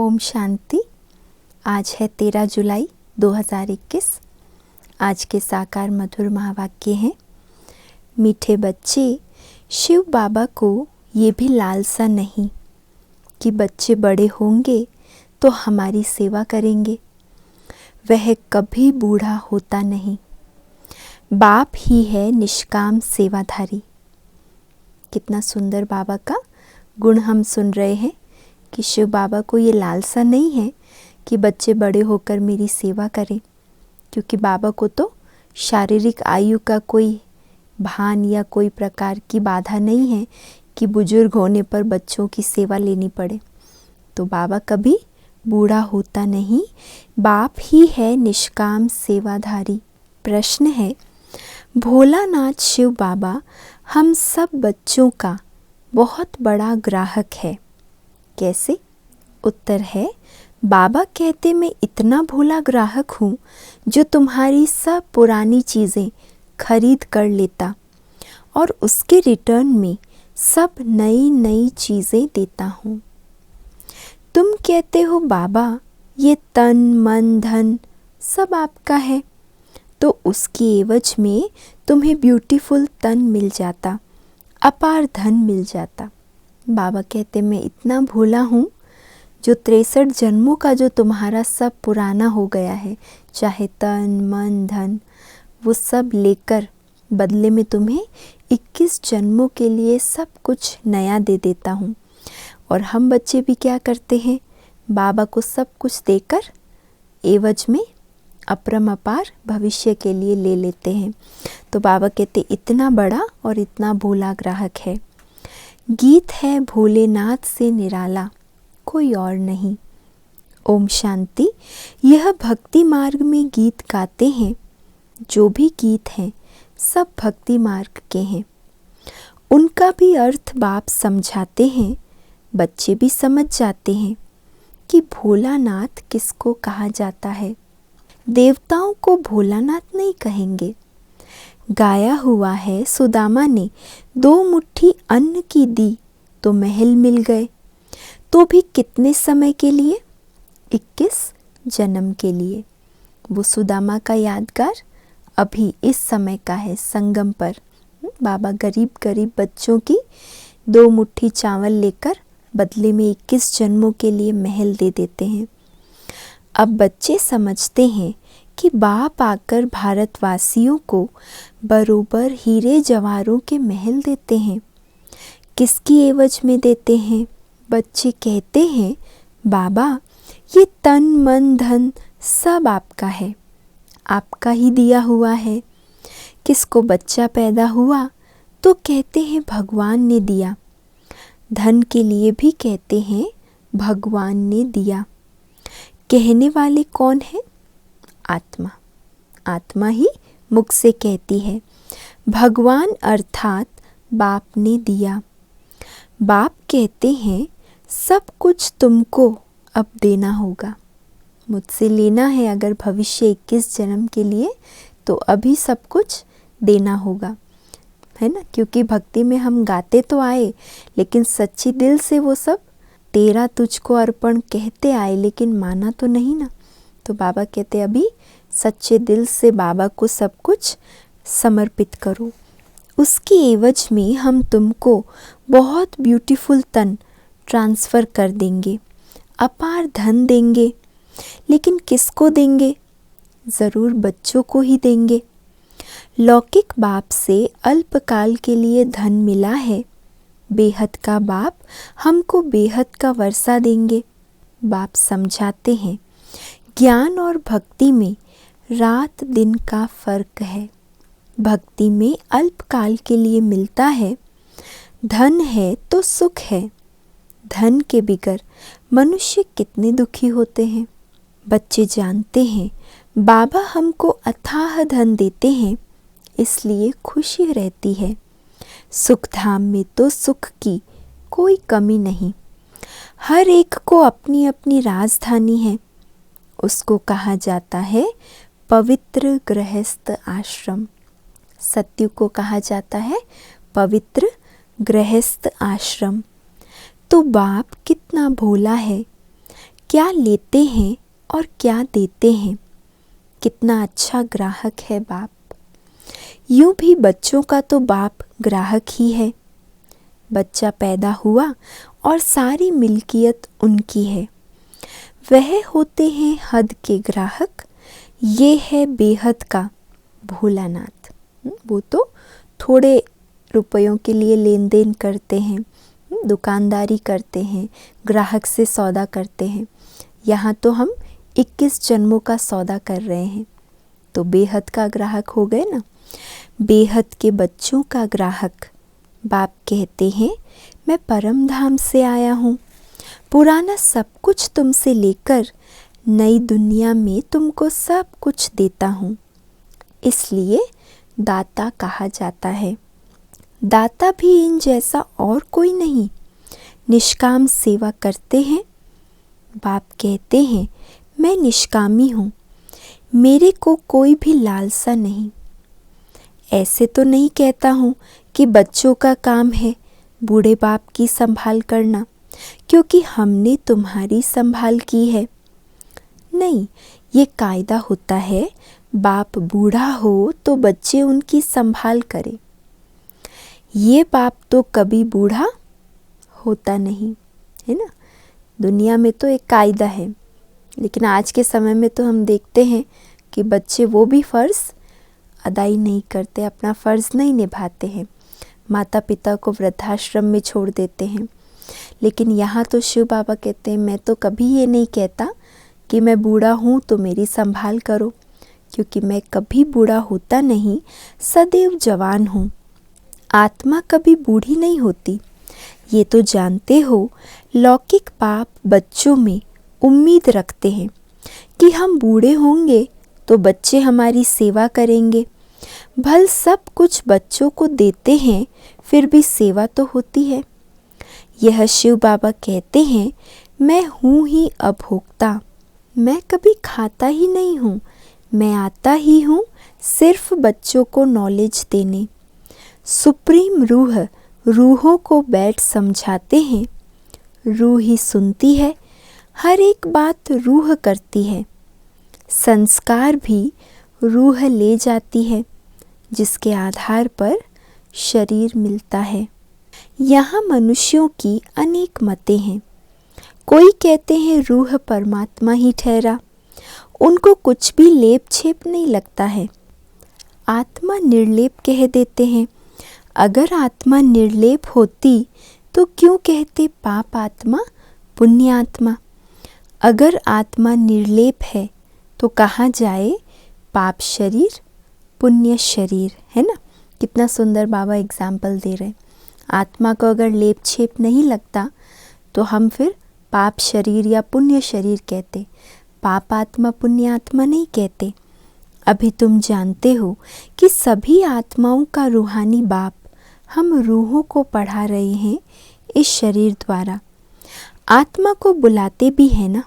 ओम शांति। आज है 13 जुलाई 2021। आज के साकार मधुर महावाक्य हैं। मीठे बच्चे, शिव बाबा को ये भी लालसा नहीं कि बच्चे बड़े होंगे तो हमारी सेवा करेंगे। वह कभी बूढ़ा होता नहीं। बाप ही है निष्काम सेवाधारी। कितना सुंदर बाबा का गुण हम सुन रहे हैं कि शिव बाबा को ये लालसा नहीं है कि बच्चे बड़े होकर मेरी सेवा करें, क्योंकि बाबा को तो शारीरिक आयु का कोई भान या कोई प्रकार की बाधा नहीं है कि बुजुर्ग होने पर बच्चों की सेवा लेनी पड़े। तो बाबा कभी बूढ़ा होता नहीं। बाप ही है निष्काम सेवाधारी। प्रश्न है, भोलानाथ शिव बाबा हम सब बच्चों का बहुत बड़ा ग्राहक है, कैसे? उत्तर है, बाबा कहते मैं इतना भोला ग्राहक हूँ जो तुम्हारी सब पुरानी चीज़ें खरीद कर लेता और उसके रिटर्न में सब नई नई चीज़ें देता हूँ। तुम कहते हो बाबा ये तन मन धन सब आपका है, तो उसकी एवज में तुम्हें ब्यूटीफुल तन मिल जाता, अपार धन मिल जाता। बाबा कहते मैं इतना भोला हूँ जो 63 जन्मों का जो तुम्हारा सब पुराना हो गया है, चाहे तन मन धन, वो सब लेकर बदले में तुम्हें 21 जन्मों के लिए सब कुछ नया दे देता हूँ। और हम बच्चे भी क्या करते हैं, बाबा को सब कुछ देकर एवज में अपरम्पार भविष्य के लिए ले लेते हैं। तो बाबा कहते इतना बड़ा और इतना भोला ग्राहक है। गीत है भोलेनाथ से निराला, कोई और नहीं। ओम शांति। यह भक्ति मार्ग में गीत गाते हैं। जो भी गीत हैं सब भक्ति मार्ग के हैं। उनका भी अर्थ बाप समझाते हैं। बच्चे भी समझ जाते हैं कि भोलानाथ किसको कहा जाता है। देवताओं को भोलानाथ नहीं कहेंगे। गाया हुआ है, सुदामा ने 2 मुट्ठी अन्न की दी तो महल मिल गए, तो भी कितने समय के लिए? 21 जन्म के लिए। वो सुदामा का यादगार अभी इस समय का है, संगम पर बाबा गरीब गरीब बच्चों की 2 मुट्ठी चावल लेकर बदले में 21 जन्मों के लिए महल दे देते हैं। अब बच्चे समझते हैं कि बाप आकर भारतवासियों को बरोबर हीरे जवाहरों के महल देते हैं। किसकी एवज में देते हैं? बच्चे कहते हैं बाबा ये तन मन धन सब आपका है, आपका ही दिया हुआ है। किसको बच्चा पैदा हुआ तो कहते हैं भगवान ने दिया। धन के लिए भी कहते हैं भगवान ने दिया। कहने वाले कौन है? आत्मा। आत्मा ही मुख से कहती है भगवान अर्थात बाप ने दिया। बाप कहते हैं सब कुछ तुमको अब देना होगा। मुझसे लेना है अगर भविष्य 21 जन्म के लिए तो अभी सब कुछ देना होगा, है ना। क्योंकि भक्ति में हम गाते तो आए लेकिन सच्ची दिल से वो सब तेरा तुझको अर्पण कहते आए, लेकिन माना तो नहीं ना। तो बाबा कहते अभी सच्चे दिल से बाबा को सब कुछ समर्पित करो। उसकी एवज में हम तुमको बहुत ब्यूटीफुल तन ट्रांसफ़र कर देंगे, अपार धन देंगे। लेकिन किसको देंगे? ज़रूर बच्चों को ही देंगे। लौकिक बाप से अल्पकाल के लिए धन मिला है, बेहद का बाप हमको बेहद का वर्षा देंगे। बाप समझाते हैं ज्ञान और भक्ति में रात दिन का फर्क है। भक्ति में अल्पकाल के लिए मिलता है, धन है तो सुख है। धन के बिगर मनुष्य कितने दुखी होते हैं। बच्चे जानते हैं बाबा हमको अथाह धन देते हैं, इसलिए खुशी रहती है। सुख धाम में तो सुख की कोई कमी नहीं। हर एक को अपनी अपनी राजधानी है। उसको कहा जाता है पवित्र गृहस्थ आश्रम। सत्यु को कहा जाता है पवित्र गृहस्थ आश्रम। तो बाप कितना भोला है क्या लेते हैं और क्या देते हैं। कितना अच्छा ग्राहक है बाप। यूं भी बच्चों का तो बाप ग्राहक ही है। बच्चा पैदा हुआ और सारी मिल्कियत उनकी है। वह होते हैं हद के ग्राहक, ये है बेहद का भोलानाथ। वो तो थोड़े रुपयों के लिए लेन देन करते हैं, दुकानदारी करते हैं, ग्राहक से सौदा करते हैं। यहाँ तो हम 21 जन्मों का सौदा कर रहे हैं, तो बेहद का ग्राहक हो गए ना। बेहद के बच्चों का ग्राहक। बाप कहते हैं मैं परम धाम से आया हूँ, पुराना सब कुछ तुमसे लेकर नई दुनिया में तुमको सब कुछ देता हूँ। इसलिए दाता कहा जाता है। दाता भी इन जैसा और कोई नहीं, निष्काम सेवा करते हैं। बाप कहते हैं मैं निष्कामी हूँ, मेरे को कोई भी लालसा नहीं। ऐसे तो नहीं कहता हूँ कि बच्चों का काम है बूढ़े बाप की संभाल करना, क्योंकि हमने तुम्हारी संभाल की है। नहीं, ये कायदा होता है बाप बूढ़ा हो तो बच्चे उनकी संभाल करें। ये बाप तो कभी बूढ़ा होता नहीं है ना। दुनिया में तो एक कायदा है, लेकिन आज के समय में तो हम देखते हैं कि बच्चे वो भी फ़र्ज़ अदाई नहीं करते, अपना फ़र्ज़ नहीं निभाते हैं, माता पिता को वृद्धाश्रम में छोड़ देते हैं। लेकिन यहाँ तो शिव बाबा कहते हैं मैं तो कभी ये नहीं कहता कि मैं बूढ़ा हूँ तो मेरी संभाल करो, क्योंकि मैं कभी बूढ़ा होता नहीं, सदैव जवान हूँ। आत्मा कभी बूढ़ी नहीं होती। ये तो जानते हो, लौकिक बाप बच्चों में उम्मीद रखते हैं कि हम बूढ़े होंगे तो बच्चे हमारी सेवा करेंगे। भल सब कुछ बच्चों को देते हैं, फिर भी सेवा तो होती है। यह शिव बाबा कहते हैं मैं हूँ ही अभोक्ता, मैं कभी खाता ही नहीं हूँ, मैं आता ही हूँ सिर्फ बच्चों को नॉलेज देने। सुप्रीम रूह रूहों को बैठ समझाते हैं, रूह ही सुनती है, हर एक बात रूह करती है। संस्कार भी रूह ले जाती है, जिसके आधार पर शरीर मिलता है। यहाँ मनुष्यों की अनेक मतें हैं। कोई कहते हैं रूह परमात्मा ही ठहरा, उनको कुछ भी लेप छेप नहीं लगता है। आत्मा निर्लेप कह देते हैं। अगर आत्मा निर्लेप होती तो क्यों कहते पाप आत्मा पुण्य आत्मा। अगर आत्मा निर्लेप है तो कहाँ जाए पाप शरीर पुण्य शरीर, है ना। कितना सुंदर बाबा एग्जाम्पल दे रहे। आत्मा को अगर लेप छेप नहीं लगता तो हम फिर पाप शरीर या पुण्य शरीर कहते, पाप आत्मा पुण्य आत्मा नहीं कहते। अभी तुम जानते हो कि सभी आत्माओं का रूहानी बाप हम रूहों को पढ़ा रहे हैं इस शरीर द्वारा। आत्मा को बुलाते भी हैं ना,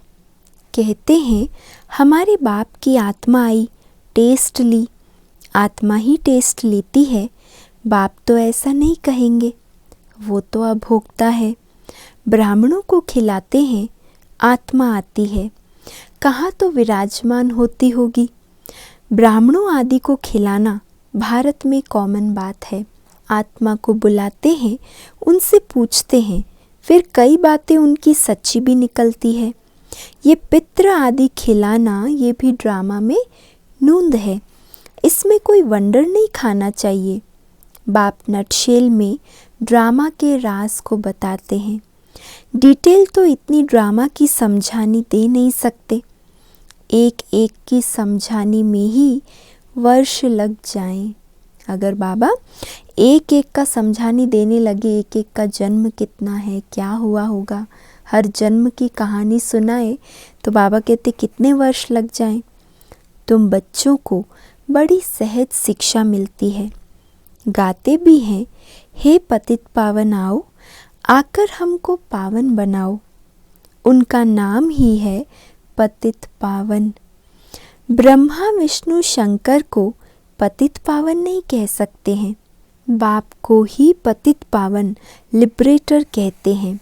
कहते हैं हमारे बाप की आत्मा आई, टेस्ट ली। आत्मा ही टेस्ट लेती है, बाप तो ऐसा नहीं कहेंगे, वो तो अभोक्ता है। ब्राह्मणों को खिलाते हैं, आत्मा आती है, कहाँ तो विराजमान होती होगी। ब्राह्मणों आदि को खिलाना भारत में कॉमन बात है। आत्मा को बुलाते हैं, उनसे पूछते हैं, फिर कई बातें उनकी सच्ची भी निकलती है। ये पितृ आदि खिलाना ये भी ड्रामा में नूंद है, इसमें कोई वंडर नहीं खाना चाहिए। बाप नटशेल में ड्रामा के राज को बताते हैं। डिटेल तो इतनी ड्रामा की समझानी दे नहीं सकते, एक एक की समझाने में ही वर्ष लग जाएं। अगर बाबा एक एक का समझाने देने लगे, एक एक का जन्म कितना है, क्या हुआ होगा, हर जन्म की कहानी सुनाए, तो बाबा कहते कितने वर्ष लग जाएं। तुम बच्चों को बड़ी सहज शिक्षा मिलती है। गाते भी हैं, हे पतित पावन आओ, आकर हमको पावन बनाओ। उनका नाम ही है पतित पावन। ब्रह्मा विष्णु शंकर को पतित पावन नहीं कह सकते हैं, बाप को ही पतित पावन लिबरेटर कहते हैं।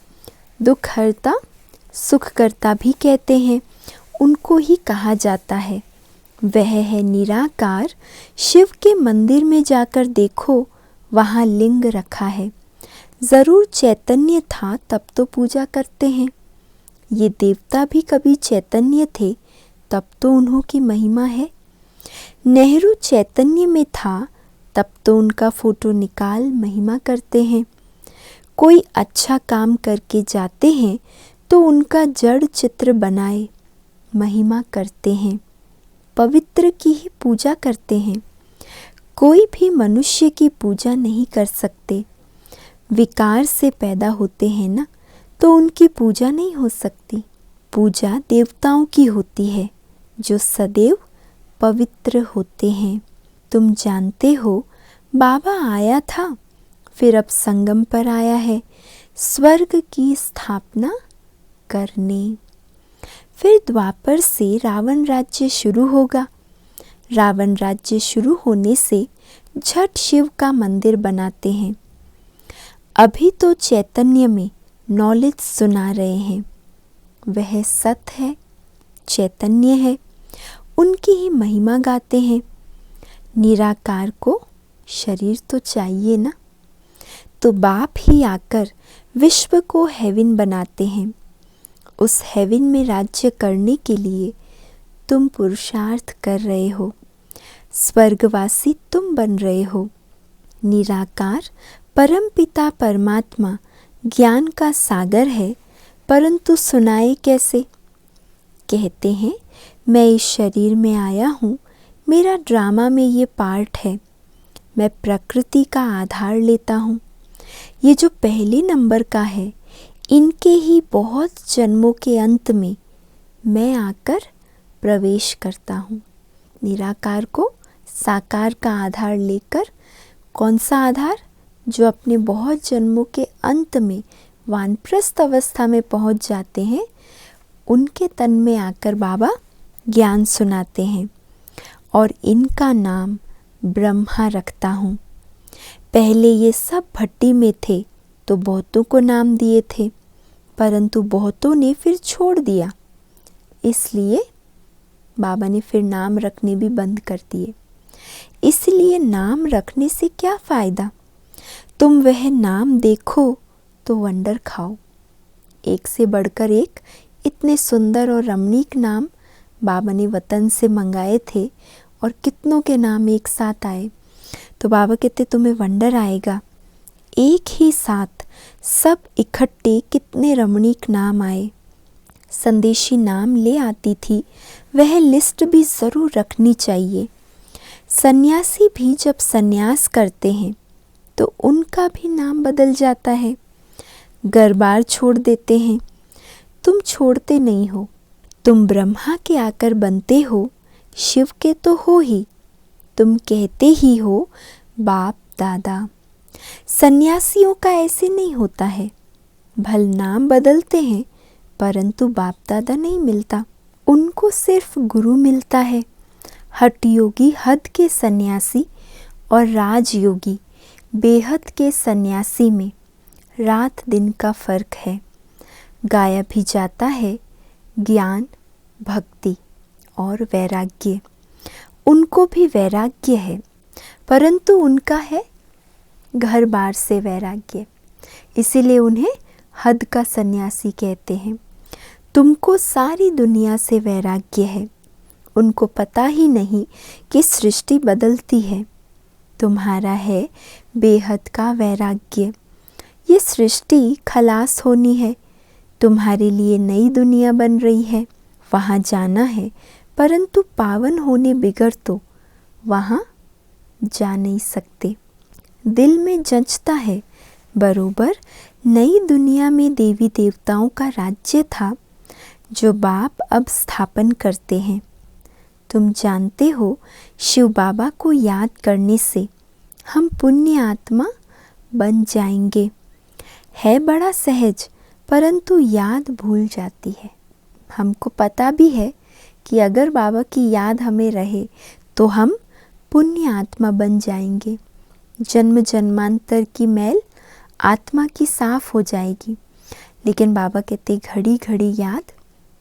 दुख हरता सुखकर्ता भी कहते हैं, उनको ही कहा जाता है। वह है निराकार। शिव के मंदिर में जाकर देखो, वहाँ लिंग रखा है। ज़रूर चैतन्य था, तब तो पूजा करते हैं। ये देवता भी कभी चैतन्य थे, तब तो उन्हों की महिमा है। नेहरू चैतन्य में था, तब तो उनका फोटो निकाल महिमा करते हैं। कोई अच्छा काम करके जाते हैं तो उनका जड़ चित्र बनाए महिमा करते हैं। पवित्र की ही पूजा करते हैं। कोई भी मनुष्य की पूजा नहीं कर सकते। विकार से पैदा होते हैं ना, तो उनकी पूजा नहीं हो सकती। पूजा देवताओं की होती है, जो सदैव पवित्र होते हैं। तुम जानते हो, बाबा आया था, फिर अब संगम पर आया है स्वर्ग की स्थापना करने। फिर द्वापर से रावण राज्य शुरू होगा। रावण राज्य शुरू होने से झट शिव का मंदिर बनाते हैं। अभी तो चैतन्य में नॉलेज सुना रहे हैं। वह सत है, चैतन्य है, उनकी ही महिमा गाते हैं। निराकार को शरीर तो चाहिए ना, तो बाप ही आकर विश्व को हेवन बनाते हैं। उस हेवन में राज्य करने के लिए तुम पुरुषार्थ कर रहे हो। स्वर्गवासी तुम बन रहे हो। निराकार परमपिता परमात्मा ज्ञान का सागर है, परंतु सुनाए कैसे? कहते हैं, मैं इस शरीर में आया हूँ, मेरा ड्रामा में ये पार्ट है। मैं प्रकृति का आधार लेता हूँ। ये जो पहले नंबर का है, इनके ही बहुत जन्मों के अंत में मैं आकर प्रवेश करता हूँ। निराकार को साकार का आधार लेकर, कौन सा आधार? जो अपने बहुत जन्मों के अंत में वानप्रस्थ अवस्था में पहुँच जाते हैं, उनके तन में आकर बाबा ज्ञान सुनाते हैं। और इनका नाम ब्रह्मा रखता हूँ। पहले ये सब भट्टी में थे तो बहुतों को नाम दिए थे, परंतु बहुतों ने फिर छोड़ दिया, इसलिए बाबा ने फिर नाम रखने भी बंद कर दिए। इसलिए नाम रखने से क्या फ़ायदा? तुम वह नाम देखो तो वंडर खाओ। एक से बढ़कर एक इतने सुंदर और रमणीक नाम बाबा ने वतन से मंगाए थे, और कितनों के नाम एक साथ आए। तो बाबा कहते तुम्हें वंडर आएगा, एक ही साथ सब इकट्ठे कितने रमणीक नाम आए। संदेशी नाम ले आती थी, वह लिस्ट भी ज़रूर रखनी चाहिए। सन्यासी भी जब सन्यास करते हैं तो उनका भी नाम बदल जाता है। घर बार छोड़ देते हैं। तुम छोड़ते नहीं हो, तुम ब्रह्मा के आकर बनते हो, शिव के तो हो ही। तुम कहते ही हो बाप दादा। सन्यासियों का ऐसे नहीं होता है। भल नाम बदलते हैं, परंतु बाप दादा नहीं मिलता, उनको सिर्फ गुरु मिलता है। हठ योगी हद के सन्यासी और राजयोगी बेहद के सन्यासी में रात दिन का फर्क है। गाया भी जाता है ज्ञान, भक्ति और वैराग्य। उनको भी वैराग्य है, परंतु उनका है घर बार से वैराग्य, इसीलिए उन्हें हद का सन्यासी कहते हैं। तुमको सारी दुनिया से वैराग्य है। उनको पता ही नहीं कि सृष्टि बदलती है। तुम्हारा है बेहद का वैराग्य। ये सृष्टि खलास होनी है, तुम्हारे लिए नई दुनिया बन रही है, वहाँ जाना है, परंतु पावन होने बिगर तो वहाँ जा नहीं सकते। दिल में जंचता है बरोबर नई दुनिया में देवी देवताओं का राज्य था, जो बाप अब स्थापन करते हैं। तुम जानते हो, शिव बाबा को याद करने से हम पुण्य आत्मा बन जाएंगे। है बड़ा सहज, परंतु याद भूल जाती है। हमको पता भी है कि अगर बाबा की याद हमें रहे तो हम पुण्य आत्मा बन जाएंगे। जन्म जन्मांतर की मैल आत्मा की साफ हो जाएगी। लेकिन बाबा कहते घड़ी घड़ी याद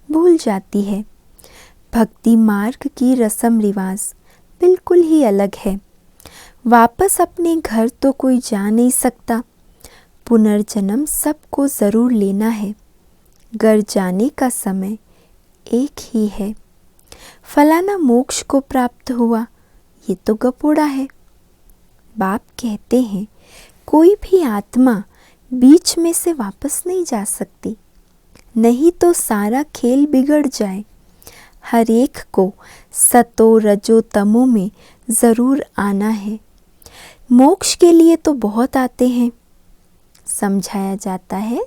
भूल जाती है। भक्ति मार्ग की रस्म रिवाज बिल्कुल ही अलग है। वापस अपने घर तो कोई जा नहीं सकता, पुनर्जन्म सबको ज़रूर लेना है। घर जाने का समय एक ही है। फलाना मोक्ष को प्राप्त हुआ, ये तो गपोड़ा है। बाप कहते हैं कोई भी आत्मा बीच में से वापस नहीं जा सकती, नहीं तो सारा खेल बिगड़ जाए। हर एक को सतो रजो तमो में ज़रूर आना है। मोक्ष के लिए तो बहुत आते हैं। समझाया जाता है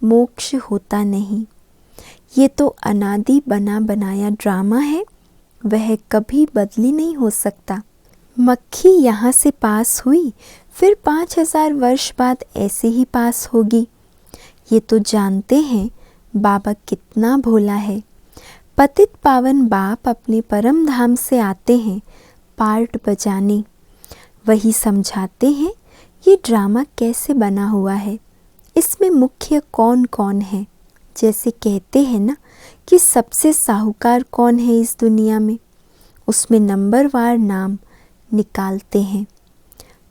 मोक्ष होता नहीं, ये तो अनादि बना बनाया ड्रामा है, वह कभी बदली नहीं हो सकता। मक्खी यहाँ से पास हुई, फिर 5000 वर्ष बाद ऐसे ही पास होगी। ये तो जानते हैं बाबा कितना भोला है। पतित पावन बाप अपने परम धाम से आते हैं पार्ट बजाने, वही समझाते हैं ये ड्रामा कैसे बना हुआ है, इसमें मुख्य कौन कौन है। जैसे कहते हैं ना कि सबसे साहूकार कौन है इस दुनिया में, उसमें नंबरवार नाम निकालते हैं।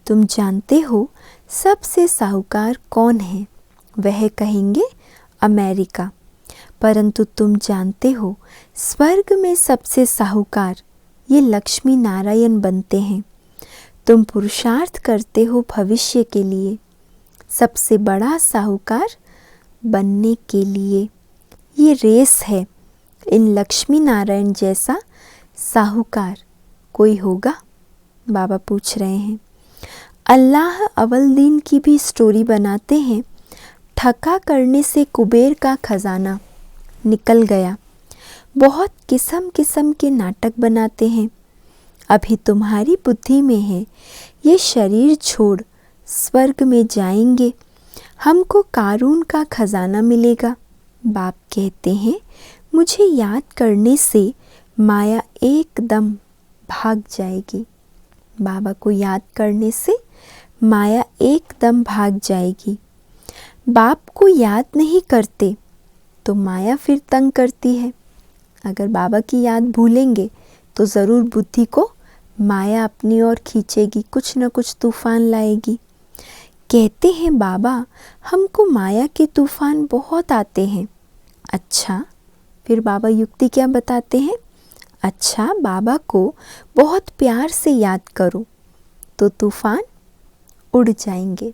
तुम जानते हो सबसे साहूकार कौन है, वह कहेंगे अमेरिका। परंतु तुम जानते हो स्वर्ग में सबसे साहूकार ये लक्ष्मी नारायण बनते हैं। तुम पुरुषार्थ करते हो भविष्य के लिए, सबसे बड़ा साहूकार बनने के लिए। ये रेस है, इन लक्ष्मी नारायण जैसा साहूकार कोई होगा? बाबा पूछ रहे हैं। अल्लाह अव्वल दिन की भी स्टोरी बनाते हैं। ठगा करने से कुबेर का खजाना निकल गया। बहुत किस्म किस्म के नाटक बनाते हैं। अभी तुम्हारी बुद्धि में है ये शरीर छोड़ स्वर्ग में जाएंगे, हमको कारून का खजाना मिलेगा। बाप कहते हैं मुझे याद करने से माया एकदम भाग जाएगी। बाबा को याद करने से माया एकदम भाग जाएगी। बाप को याद नहीं करते तो माया फिर तंग करती है। अगर बाबा की याद भूलेंगे तो ज़रूर बुद्धि को माया अपनी ओर खींचेगी, कुछ न कुछ तूफान लाएगी। कहते हैं बाबा हमको माया के तूफान बहुत आते हैं। अच्छा, फिर बाबा युक्ति क्या बताते हैं? अच्छा, बाबा को बहुत प्यार से याद करो तो तूफान उड़ जाएंगे।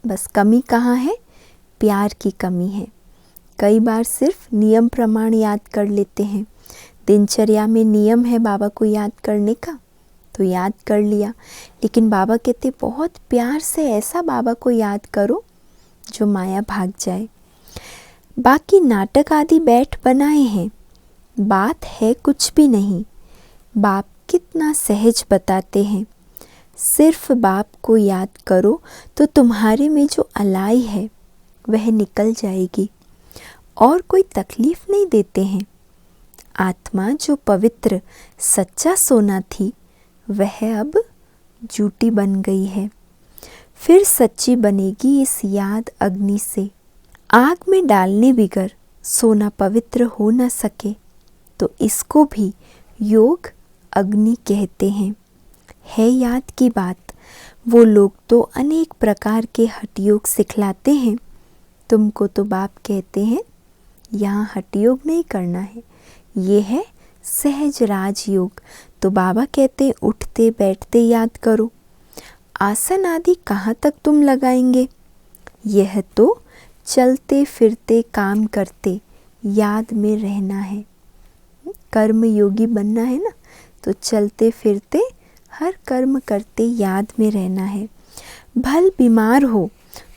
बस कमी कहाँ है? प्यार की कमी है। कई बार सिर्फ नियम प्रमाण याद कर लेते हैं। दिनचर्या में नियम है बाबा को याद करने का तो याद कर लिया, लेकिन बाबा कहते बहुत प्यार से ऐसा बाबा को याद करो जो माया भाग जाए। बाकी नाटक आदि बैठ बनाए हैं, बात है कुछ भी नहीं। बाप कितना सहज बताते हैं। सिर्फ बाप को याद करो तो तुम्हारे में जो अलाई है वह निकल जाएगी और कोई तकलीफ नहीं देते हैं। आत्मा जो पवित्र सच्चा सोना थी वह अब झूठी बन गई है, फिर सच्ची बनेगी इस याद अग्नि से। आग में डालने बिगर सोना पवित्र हो न सके तो इसको भी योग अग्नि कहते हैं। है याद की बात, वो लोग तो अनेक प्रकार के हठ योग सिखलाते हैं। तुमको तो बाप कहते हैं यहाँ हठ योग नहीं करना है, ये है सहज राजयोग। तो बाबा कहते उठते बैठते याद करो। आसन आदि कहाँ तक तुम लगाएंगे? यह तो चलते फिरते काम करते याद में रहना है। कर्म योगी बनना है ना, तो चलते फिरते हर कर्म करते याद में रहना है। भल बीमार हो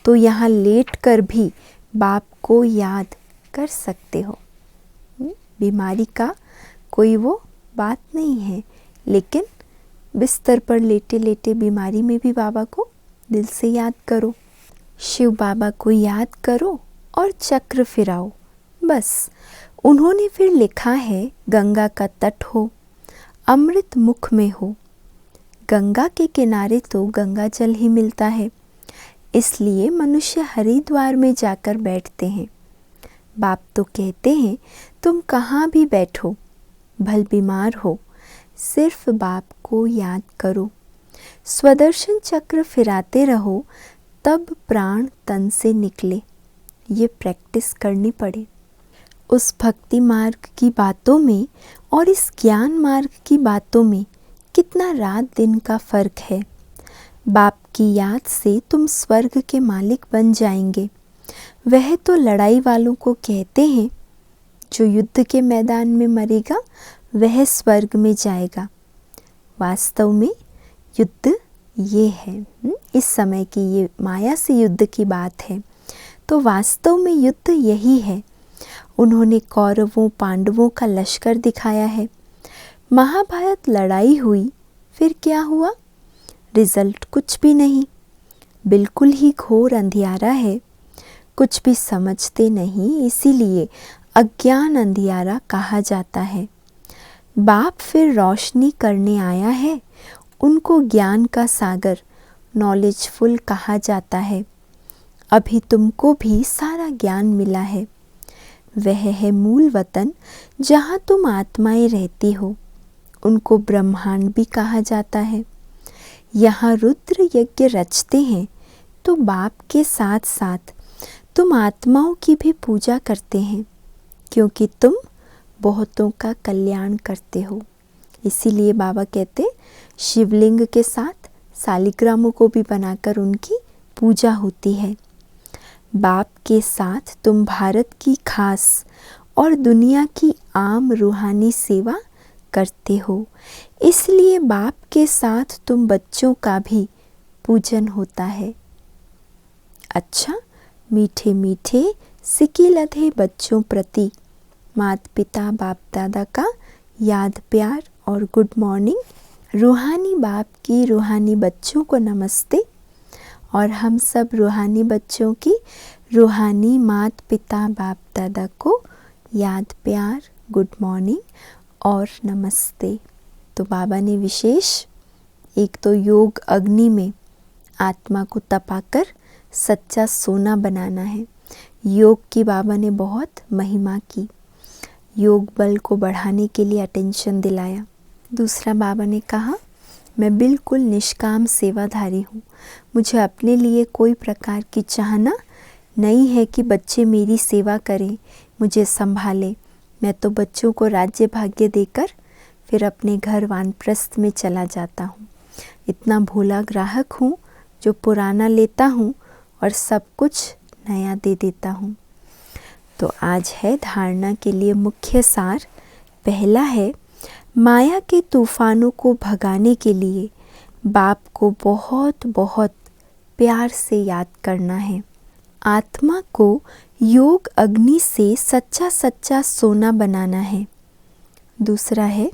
तो यहाँ लेट कर भी बाप को याद कर सकते हो। बीमारी का कोई वो बात नहीं है, लेकिन बिस्तर पर लेटे लेटे बीमारी में भी बाबा को दिल से याद करो। शिव बाबा को याद करो और चक्र फिराओ। बस उन्होंने फिर लिखा है गंगा का तट हो, अमृत मुख में हो। गंगा के किनारे तो गंगा जल ही मिलता है, इसलिए मनुष्य हरिद्वार में जाकर बैठते हैं। बाप तो कहते हैं तुम कहाँ भी बैठो, भल बीमार हो, सिर्फ बाप को याद करो। स्वदर्शन चक्र फिराते रहो, तब प्राण तन से निकले। ये प्रैक्टिस करनी पड़े। उस भक्ति मार्ग की बातों में और इस ज्ञान मार्ग की बातों में कितना रात दिन का फ़र्क है। बाप की याद से तुम स्वर्ग के मालिक बन जाएंगे। वह तो लड़ाई वालों को कहते हैं, जो युद्ध के मैदान में मरेगा वह स्वर्ग में जाएगा। वास्तव में युद्ध ये है, इस समय की ये माया से युद्ध की बात है। तो वास्तव में युद्ध यही है। उन्होंने कौरवों पांडवों का लश्कर दिखाया है। महाभारत लड़ाई हुई, फिर क्या हुआ? रिजल्ट कुछ भी नहीं, बिल्कुल ही घोर अंधियारा है। कुछ भी समझते नहीं, इसीलिए अज्ञान अंधियारा कहा जाता है। बाप फिर रोशनी करने आया है। उनको ज्ञान का सागर नॉलेजफुल कहा जाता है। अभी तुमको भी सारा ज्ञान मिला है। वह है मूल वतन जहाँ तुम आत्माएं रहती हो। उनको ब्रह्मांड भी कहा जाता है। यहाँ रुद्र यज्ञ रचते हैं, तो बाप के साथ साथ तुम आत्माओं की भी पूजा करते हैं, क्योंकि तुम बहुतों का कल्याण करते हो। इसीलिए बाबा कहते शिवलिंग के साथ सालिग्रामों को भी बनाकर उनकी पूजा होती है। बाप के साथ तुम भारत की खास और दुनिया की आम रूहानी सेवा करते हो। इसलिए बाप के साथ तुम बच्चों का भी पूजन होता है। अच्छा, मीठे मीठे सिकी लधे बच्चों प्रति माता पिता बाप दादा का याद प्यार और गुड मॉर्निंग। रूहानी बाप की रूहानी बच्चों को नमस्ते, और हम सब रूहानी बच्चों की रूहानी माता पिता बाप दादा को याद प्यार गुड मॉर्निंग और नमस्ते। तो बाबा ने विशेष एक तो योग अग्नि में आत्मा को तपाकर सच्चा सोना बनाना है। योग की बाबा ने बहुत महिमा की। योग बल को बढ़ाने के लिए अटेंशन दिलाया। दूसरा बाबा ने कहा, मैं बिल्कुल निष्काम सेवाधारी हूँ। मुझे अपने लिए कोई प्रकार की चाहना नहीं है कि बच्चे मेरी सेवा करें, मुझे संभालें। मैं तो बच्चों को राज्य भाग्य देकर फिर अपने घर वानप्रस्थ में चला जाता हूँ। इतना भोला ग्राहक हूँ जो पुराना लेता हूँ और सब कुछ नया दे देता हूँ। तो आज है धारणा के लिए मुख्य सार। पहला है, माया के तूफानों को भगाने के लिए बाप को बहुत बहुत प्यार से याद करना है। आत्मा को योग अग्नि से सच्चा सच्चा सोना बनाना है। दूसरा है,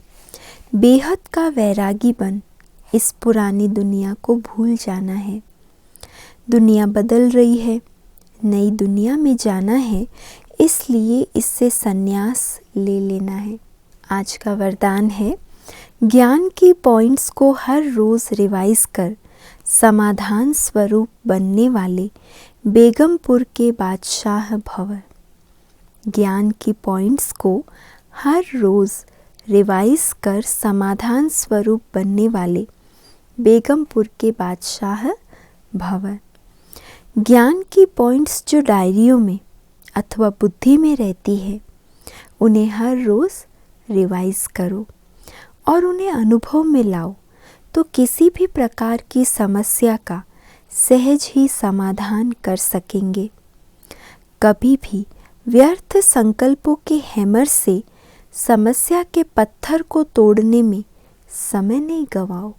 बेहद का वैरागी बन इस पुरानी दुनिया को भूल जाना है। दुनिया बदल रही है, नई दुनिया में जाना है, इसलिए इससे संन्यास ले लेना है। आज का वरदान है, ज्ञान की पॉइंट्स को हर रोज़ रिवाइज कर समाधान स्वरूप बनने वाले बेगमपुर के बादशाह भव। ज्ञान की पॉइंट्स को हर रोज़ रिवाइज कर समाधान स्वरूप बनने वाले बेगमपुर के बादशाह भव। ज्ञान की पॉइंट्स जो डायरियों में अथवा बुद्धि में रहती है, उन्हें हर रोज़ रिवाइज करो और उन्हें अनुभव में लाओ, तो किसी भी प्रकार की समस्या का सहज ही समाधान कर सकेंगे। कभी भी व्यर्थ संकल्पों के हैमर से समस्या के पत्थर को तोड़ने में समय नहीं गवाओ।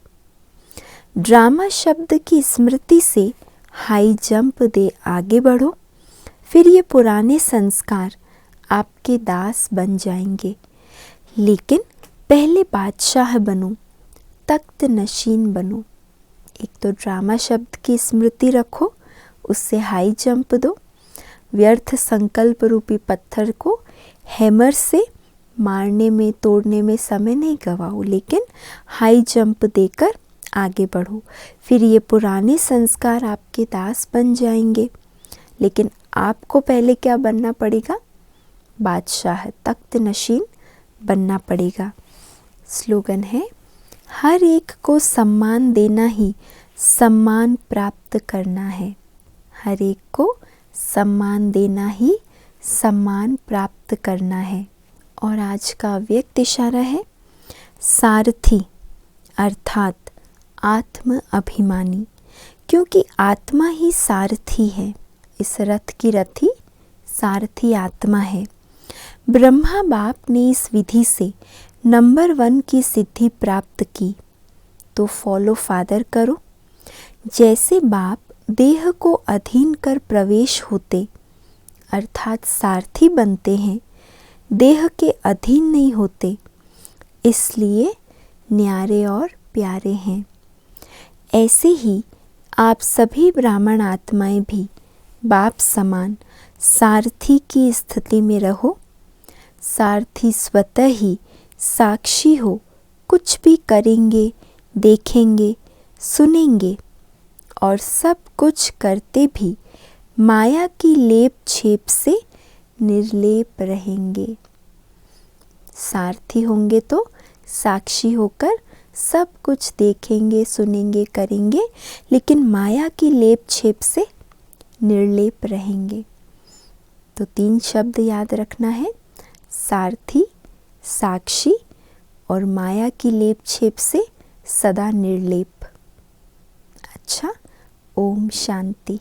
ड्रामा शब्द की स्मृति से हाई जंप दे आगे बढ़ो, फिर ये पुराने संस्कार आपके दास बन जाएंगे। लेकिन पहले बादशाह बनो, तख्त नशीन बनो। एक तो ड्रामा शब्द की स्मृति रखो, उससे हाई जंप दो। व्यर्थ संकल्प रूपी पत्थर को हैमर से मारने में तोड़ने में समय नहीं गवाओ, लेकिन हाई जंप देकर आगे बढ़ो। फिर ये पुराने संस्कार आपके दास बन जाएंगे। लेकिन आपको पहले क्या बनना पड़ेगा? बादशाह तख्त नशीन बनना पड़ेगा। स्लोगन है, हर एक को सम्मान देना ही सम्मान प्राप्त करना है। हर एक को सम्मान देना ही सम्मान प्राप्त करना है। और आज का व्यक्त इशारा है सारथी अर्थात आत्म अभिमानी, क्योंकि आत्मा ही सारथी है। इस रथ की रथी सारथी आत्मा है। ब्रह्मा बाप ने इस विधि से नंबर 1 की सिद्धि प्राप्त की, तो फॉलो फादर करो। जैसे बाप देह को अधीन कर प्रवेश होते अर्थात सारथी बनते हैं, देह के अधीन नहीं होते, इसलिए न्यारे और प्यारे हैं। ऐसे ही आप सभी ब्राह्मण आत्माएं भी बाप समान सारथी की स्थिति में रहो। सारथी स्वतः ही साक्षी हो, कुछ भी करेंगे, देखेंगे, सुनेंगे और सब कुछ करते भी माया की लेप छेप से निर्लेप रहेंगे। सारथी होंगे तो साक्षी होकर सब कुछ देखेंगे, सुनेंगे, करेंगे, लेकिन माया की लेप छेप से निर्लेप रहेंगे। तो 3 शब्द याद रखना है, सारथी, साक्षी और माया की लेप छेप से सदा निर्लेप। अच्छा, ओम शांति।